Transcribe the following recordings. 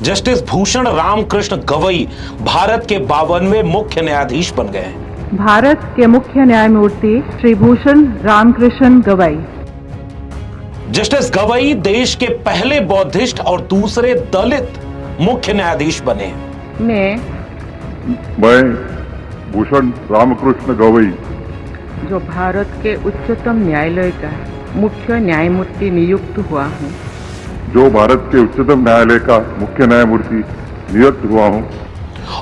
Justice Bhushan Ramakrishna Gavai Bharat के 52वें मुख्य न्यायाधीश बन गए हैं। भारत के मुख्य न्यायमूर्ति श्री भूषण रामकृष्ण गवई। जस्टिस गवई देश के पहले बौद्धिस्ट और दूसरे दलित मुख्य न्यायाधीश बने हैं। मैं भूषण रामकृष्ण गवई जो भारत के उच्चतम न्यायालय का मुख्य न्यायमूर्ति नियुक्त हुआ हूँ। जो भारत के उच्चतम न्यायालय का मुख्य न्यायमूर्ति नियुक्त हुआ हूँ।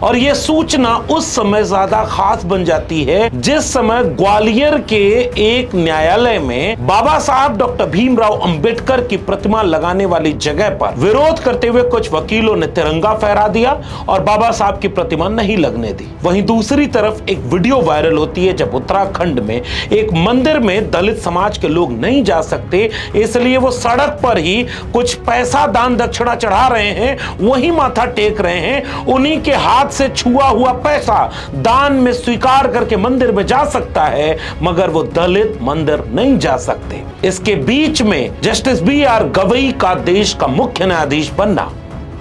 और यह सूचना उस समय ज्यादा खास बन जाती है जिस समय ग्वालियर के एक न्यायालय में बाबा साहब डॉक्टर भीमराव अंबेडकर की प्रतिमा लगाने वाली जगह पर विरोध करते हुए कुछ वकीलों ने तिरंगा फहरा दिया और बाबा साहब की प्रतिमा नहीं लगने दी। वहीं दूसरी तरफ एक वीडियो वायरल होती है जब उत्तराखंड में एक मंदिर में दलित समाज के लोग नहीं जा सकते, इसलिए वो सड़क पर ही कुछ पैसा दान दक्षिणा चढ़ा रहे हैं, वहीं माथा टेक रहे हैं। उन्हीं के हाथ से छुआ हुआ पैसा दान में स्वीकार करके मंदिर में जा सकता है, मगर वो दलित मंदिर नहीं जा सकते। इसके बीच में जस्टिस बी.आर. गवई का देश का मुख्य न्यायाधीश बनना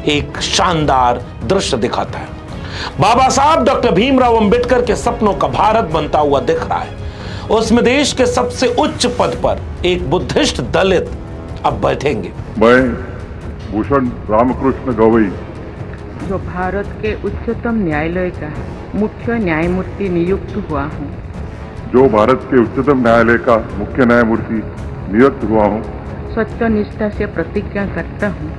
एक शानदार दृश्य दिखाता है। बाबा साहब डॉक्टर भीमराव अंबेडकर के सपनों का भारत बनता हुआ दिख रहा है। उसमें देश के सबसे उच्च पद पर एक बुद्धिस्ट दलित अब बैठेंगे। मैं भूषण रामकृष्ण गवई जो भारत के उच्चतम न्यायालय का मुख्य न्यायमूर्ति नियुक्त हुआ हूँ। जो भारत के उच्चतम न्यायालय का मुख्य न्यायमूर्ति नियुक्त हुआ हूँ। सत्य निष्ठा से प्रतिज्ञा करता हूँ।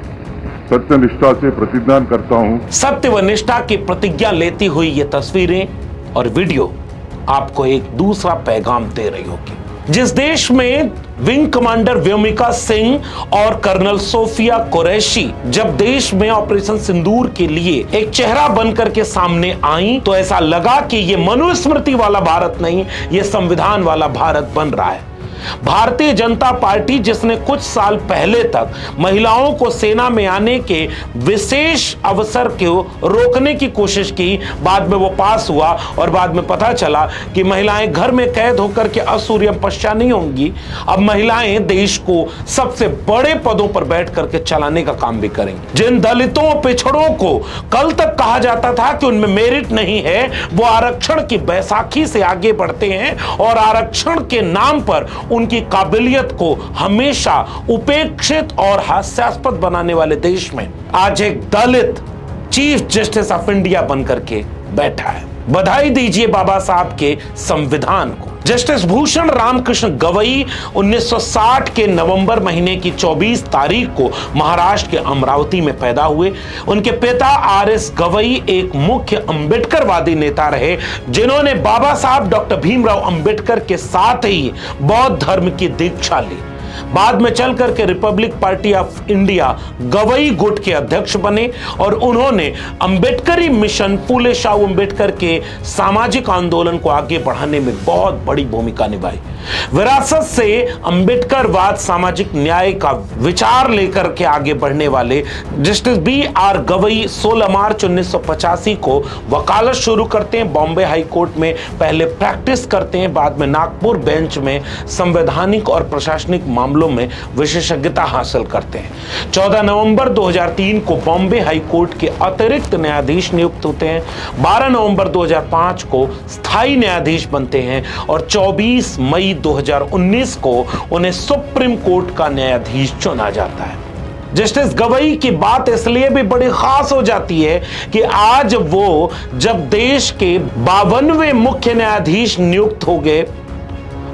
सत्य निष्ठा से प्रतिज्ञा करता हूँ। सत्य व निष्ठा की प्रतिज्ञा लेती हुई ये तस्वीरें और वीडियो आपको एक दूसरा पैगाम दे रही होगी। जिस देश में विंग कमांडर व्योमिका सिंह और कर्नल सोफिया कुरैशी जब देश में ऑपरेशन सिंदूर के लिए एक चेहरा बनकर के सामने आई तो ऐसा लगा कि ये मनुस्मृति वाला भारत नहीं, ये संविधान वाला भारत बन रहा है। भारतीय जनता पार्टी जिसने कुछ साल पहले तक महिलाओं को सेना में आने के विशेष अवसर को रोकने की कोशिश की, बाद में वो पास हुआ और बाद में पता चला कि महिलाएं घर में कैद होकर के असूर्यम पश्चा नहीं होंगी। अब महिलाएं देश को सबसे बड़े पदों पर बैठ करके चलाने का काम भी करेंगी। जिन दलितों पिछड़ों को कल तक कहा जाता था कि उनमें मेरिट नहीं है, वो आरक्षण की बैसाखी से आगे बढ़ते हैं और आरक्षण के नाम पर उनकी काबिलियत को हमेशा उपेक्षित और हास्यास्पद बनाने वाले देश में आज एक दलित चीफ जस्टिस ऑफ इंडिया बनकर के बैठा है। बधाई दीजिए बाबा साहब के संविधान को। जस्टिस भूषण रामकृष्ण गवई 1960 के नवंबर महीने की 24 तारीख को महाराष्ट्र के अमरावती में पैदा हुए। उनके पिता आर.एस. गवई एक मुख्य अंबेडकरवादी नेता रहे जिन्होंने बाबा साहब डॉक्टर भीमराव अंबेडकर के साथ ही बौद्ध धर्म की दीक्षा ली। बाद में चल करके Republic party of India Gavai गुट के अध्यक्ष बने और उन्होंने अंबेडकरी मिशन फूले शाहू अंबेडकर के सामाजिक आंदोलन को आगे बढ़ाने में बहुत बड़ी भूमिका निभाई। विरासत से अंबेडकरवाद सामाजिक न्याय का विचार लेकर के आगे बढ़ने वाले जस्टिस बी.आर. गवई 16 मार्च 1985 को वकालत शुरू करते हैं। बॉम्बे हाई कोर्ट में पहले प्रैक्टिस करते हैं, बाद में नागपुर बेंच में संवैधानिक और प्रशासनिक मामलों में विशेषज्ञता हासिल करते हैं। 14 नवंबर 2003 को बॉम्बे हाई कोर्ट के अतिरिक्त न्यायाधीश नियुक्त होते हैं। 12 नवंबर 2005 को स्थायी न्यायाधीश बनते हैं और 24 मई 2019 को उन्हें सुप्रीम कोर्ट का न्यायाधीश चुना जाता है। जस्टिस गवई की बात इसलिए भी बड़ी खास हो जाती है कि आज वो जब देश के 52वें मुख्य न्यायाधीश नियुक्त हो गए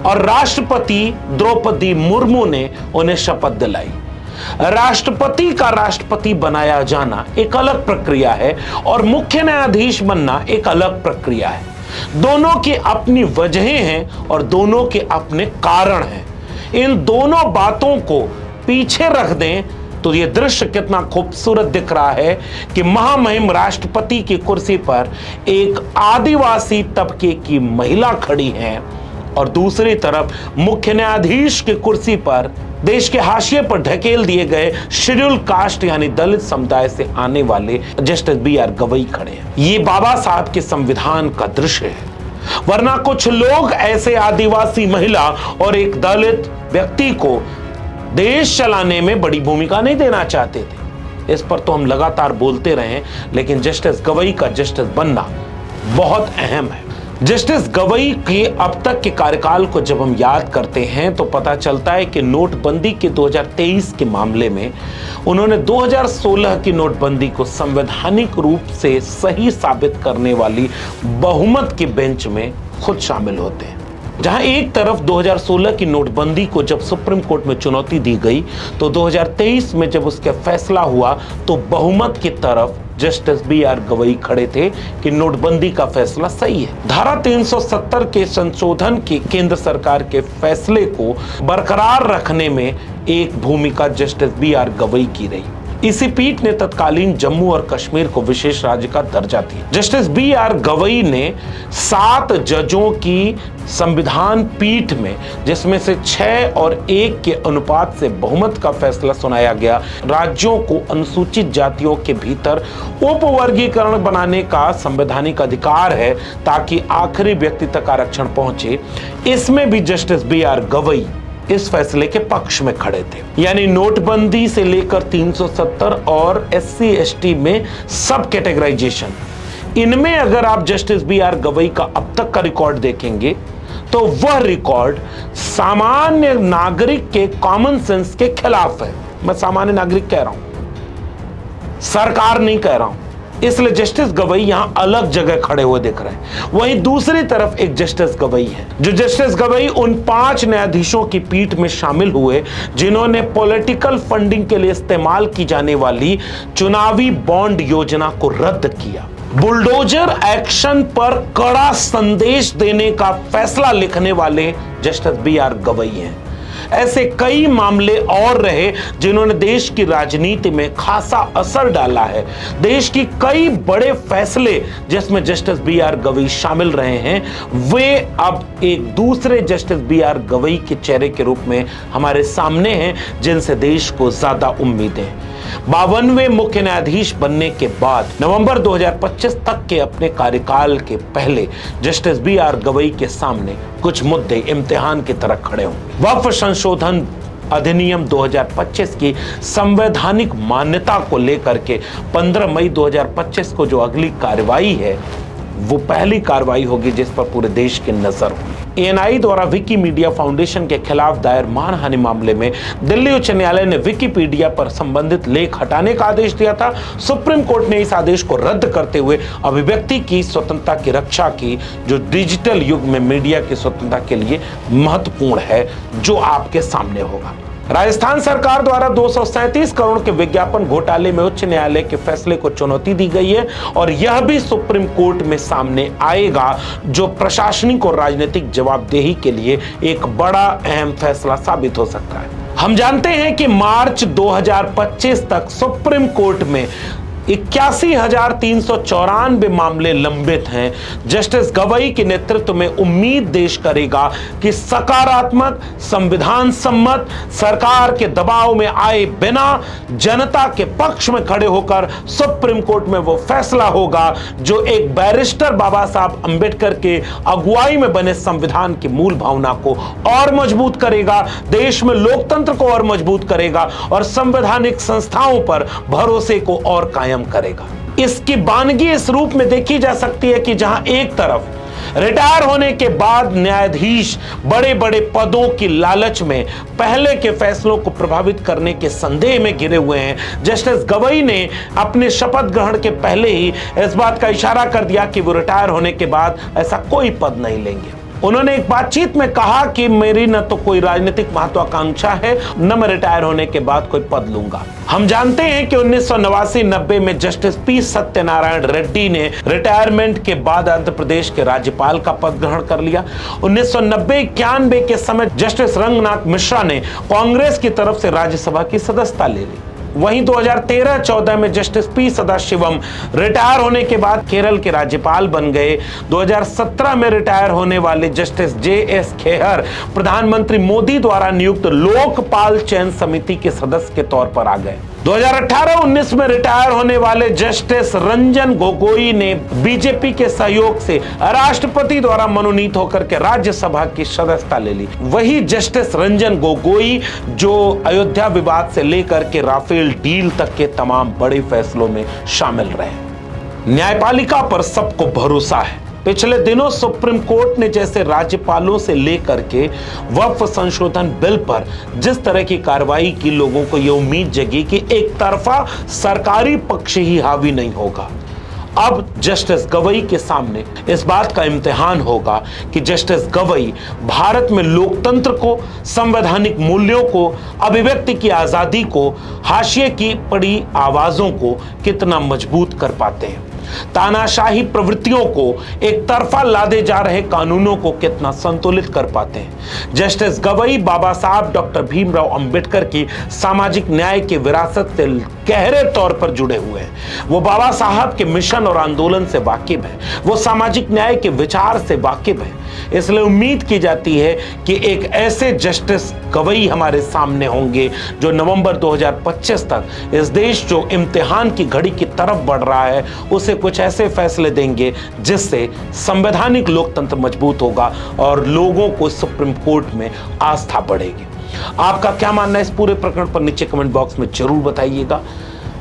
और राष्ट्रपति द्रौपदी मुर्मू ने उन्हें शपथ दिलाई। राष्ट्रपति का राष्ट्रपति बनाया जाना एक अलग प्रक्रिया है और मुख्य न्यायाधीश बनना एक अलग प्रक्रिया है। दोनों की अपनी वजहें हैं और दोनों के अपने कारण हैं। इन दोनों बातों को पीछे रख दें तो यह दृश्य कितना खूबसूरत दिख रहा है कि महामहिम राष्ट्रपति की कुर्सी पर एक आदिवासी तबके की महिला खड़ी है और दूसरी तरफ मुख्य न्यायाधीश की कुर्सी पर देश के हाशिए पर ढकेल दिए गए शेड्यूल कास्ट यानी दलित समुदाय से आने वाले जस्टिस बी.आर. गवई खड़े हैं। ये बाबा साहब के संविधान का दृश्य है, वरना कुछ लोग ऐसे आदिवासी महिला और एक दलित व्यक्ति को देश चलाने में बड़ी भूमिका नहीं देना चाहते थे। इस पर तो हम लगातार बोलते रहे हैं, लेकिन जस्टिस गवई का जस्टिस बनना बहुत अहम है। जस्टिस गवई के अब तक के कार्यकाल को जब हम याद करते हैं तो पता चलता है कि नोटबंदी के 2023 के मामले में उन्होंने 2016 की नोटबंदी को संवैधानिक रूप से सही साबित करने वाली बहुमत की बेंच में खुद शामिल होते हैं। जहां एक तरफ 2016 की नोटबंदी को जब सुप्रीम कोर्ट में चुनौती दी गई, तो 2023 में जब उसका फैसला हुआ तो बहुमत की तरफ जस्टिस बी.आर. गवई खड़े थे कि नोटबंदी का फैसला सही है। धारा 370 के संशोधन के केंद्र सरकार के फैसले को बरकरार रखने में एक भूमिका जस्टिस बी.आर. गवई की रही। इसी पीठ ने तत्कालीन जम्मू और कश्मीर को विशेष राज्य का दर्जा दिया। Justice B R. गवई ने 7 जजों की संविधान पीठ में, जिसमें से 6 और 1 के अनुपात से बहुमत का फैसला सुनाया गया, राज्यों को अनुसूचित जातियों के भीतर उपवर्गीकरण बनाने का संवैधानिक अधिकार है ताकि आखिरी व्यक्ति तक आरक्षण पहुंचे। इसमें भी जस्टिस बी.आर. गवई इस फैसले के पक्ष में खड़े थे। यानी नोटबंदी से लेकर 370 और SC ST में सब कैटेगराइजेशन, इनमें अगर आप जस्टिस बी.आर. गवई का अब तक का रिकॉर्ड देखेंगे तो वह रिकॉर्ड सामान्य नागरिक के कॉमन सेंस के खिलाफ है। मैं सामान्य नागरिक कह रहा हूं, सरकार नहीं कह रहा हूं। इसलिए जस्टिस गवई यहां अलग जगह खड़े हुए दिख रहे हैं। वहीं दूसरी तरफ एक जस्टिस गवई है, जो जस्टिस गवई उन 5 न्यायाधीशों की पीठ में शामिल हुए जिन्होंने पॉलिटिकल फंडिंग के लिए इस्तेमाल की जाने वाली चुनावी बॉन्ड योजना को रद्द किया। बुलडोजर एक्शन पर कड़ा संदेश देने का फैसला लिखने वाले जस्टिस बी.आर. गवई हैं। ऐसे कई मामले और रहे जिन्होंने देश की राजनीति में खासा असर डाला है। देश की कई बड़े फैसले जिसमें जस्टिस बी.आर. गवई शामिल रहे हैं, वे अब एक दूसरे जस्टिस बी.आर. गवई के चेहरे के रूप में हमारे सामने हैं, जिनसे देश को ज्यादा उम्मीदें हैं। 52वें मुख्य न्यायाधीश बनने के बाद नवंबर 2025 तक के अपने कार्यकाल के पहले जस्टिस बी.आर. गवई के सामने कुछ मुद्दे इम्तिहान की तरह खड़े हों। वक्फ संशोधन अधिनियम 2025 की संवैधानिक मान्यता को लेकर के 15 मई 2025 को जो अगली कार्रवाई है, वो पहली कार्रवाई होगी जिस पर पूरे देश की नजर होगी। ANI द्वारा विकीमीडिया फाउंडेशन के खिलाफ दायर मानहानि मामले में दिल्ली उच्च न्यायालय ने विकीपीडिया पर संबंधित लेख हटाने का आदेश दिया था। सुप्रीम कोर्ट ने इस आदेश को रद्द करते हुए अभिव्यक्ति की स्वतंत्रता की रक्षा की, जो डिजिटल युग में मीडिया की स्वतंत्रता के लिए महत्वपूर्ण है, जो आपके सामने होगा। राजस्थान सरकार द्वारा 237 करोड़ के विज्ञापन घोटाले में उच्च न्यायालय के फैसले को चुनौती दी गई है और यह भी सुप्रीम कोर्ट में सामने आएगा, जो प्रशासनिक और राजनीतिक जवाबदेही के लिए एक बड़ा अहम फैसला साबित हो सकता है। हम जानते हैं कि मार्च 2025 तक सुप्रीम कोर्ट में 81,394 मामले लंबित हैं। जस्टिस गवई के नेतृत्व में उम्मीद देश करेगा कि सकारात्मक, संविधान सम्मत, सरकार के दबाव में आए बिना जनता के पक्ष में खड़े होकर सुप्रीम कोर्ट में वो फैसला होगा जो एक बैरिस्टर बाबा साहब अंबेडकर के अगुवाई में बने संविधान की मूल भावना को और मजबूत करेगा, देश में लोकतंत्र को और मजबूत करेगा और संवैधानिक संस्थाओं पर भरोसे को और कायम करेगा। इसकी बानगी इस रूप में देखी जा सकती है कि जहां एक तरफ रिटायर होने के बाद न्यायाधीश बड़े बड़े पदों की लालच में पहले के फैसलों को प्रभावित करने के संदेह में घिरे हुए हैं। जस्टिस गवई ने अपने शपथ ग्रहण के पहले ही इस बात का इशारा कर दिया कि वो रिटायर होने के बाद ऐसा कोई पद नहीं लेंगे। उन्होंने एक बातचीत में कहा कि मेरी न तो कोई राजनीतिक महत्वाकांक्षा है, न मैं रिटायर होने के बाद कोई पद लूंगा। हम जानते हैं कि 1989-90 में जस्टिस पी सत्यनारायण रेड्डी ने रिटायरमेंट के बाद आंध्र प्रदेश के राज्यपाल का पद ग्रहण कर लिया। 1990-91 के समय जस्टिस रंगनाथ मिश्रा ने कांग्रेस की तरफ से राज्यसभा की सदस्यता ले ली। वहीं 2013-14 में जस्टिस पी सदाशिवम रिटायर होने के बाद केरल के राज्यपाल बन गए। 2017 में रिटायर होने वाले जस्टिस JS खेहर प्रधानमंत्री मोदी द्वारा नियुक्त लोकपाल चयन समिति के सदस्य के तौर पर आ गए। 2018-19 में रिटायर होने वाले जस्टिस रंजन गोगोई ने बीजेपी के सहयोग से राष्ट्रपति द्वारा मनोनीत होकर के राज्यसभा की सदस्यता ले ली। वही जस्टिस रंजन गोगोई जो अयोध्या विवाद से लेकर के राफेल डील तक के तमाम बड़े फैसलों में शामिल रहे। न्यायपालिका पर सबको भरोसा है। पिछले दिनों सुप्रीम कोर्ट ने जैसे राज्यपालों से लेकर के वक्फ संशोधन बिल पर जिस तरह की कार्रवाई की, लोगों को यह उम्मीद जगी कि एक तरफा सरकारी पक्ष ही हावी नहीं होगा। अब जस्टिस गवई के सामने इस बात का इम्तिहान होगा कि जस्टिस गवई भारत में लोकतंत्र को, संवैधानिक मूल्यों को, अभिव्यक्ति की आजादी को, हाशिए की पड़ी आवाजों को कितना मजबूत कर पाते हैं, तानाशाही प्रवृत्तियों को एक तरफा लादे जा रहे कानूनों को कितना संतुलित कर पाते हैं। जस्टिस गवई बाबा साहब डॉक्टर भीमराव अंबेडकर की सामाजिक न्याय की विरासत से गहरे तौर पर जुड़े हुए हैं। वो बाबा साहब के मिशन और आंदोलन से वाकिफ हैं। वो सामाजिक न्याय के विचार से वाकिफ हैं। इसलिए उम्मीद की जाती है कि एक ऐसे जस्टिस गवई हमारे सामने होंगे जो नवंबर 2025 तक इस देश जो इम्तिहान की घड़ी की तरफ बढ़ रहा है उसे कुछ ऐसे फैसले देंगे जिससे संवैधानिक लोकतंत्र मजबूत होगा और लोगों को सुप्रीम कोर्ट में आस्था बढ़ेगी। आपका क्या मानना है इस पूरे प्रकरण पर नीचे कमेंट बॉक्स में जरूर बताइएगा।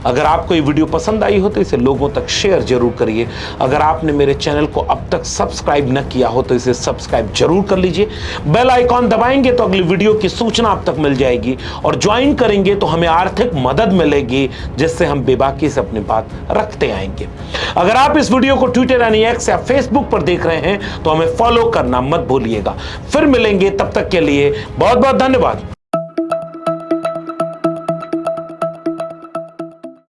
अगर आपको ये वीडियो पसंद आई हो तो इसे लोगों तक शेयर जरूर करिए। अगर आपने मेरे चैनल को अब तक सब्सक्राइब न किया हो तो इसे सब्सक्राइब जरूर कर लीजिए। बेल आइकॉन दबाएंगे तो अगली वीडियो की सूचना आप तक मिल जाएगी और ज्वाइन करेंगे तो हमें आर्थिक मदद मिलेगी जिससे हम बेबाकी से अपनी बात रखते आएंगे। अगर आप इस वीडियो को ट्विटर यानी एक्स या फेसबुक पर देख रहे हैं तो हमें फॉलो करना मत भूलिएगा। फिर मिलेंगे, तब तक के लिए बहुत बहुत धन्यवाद।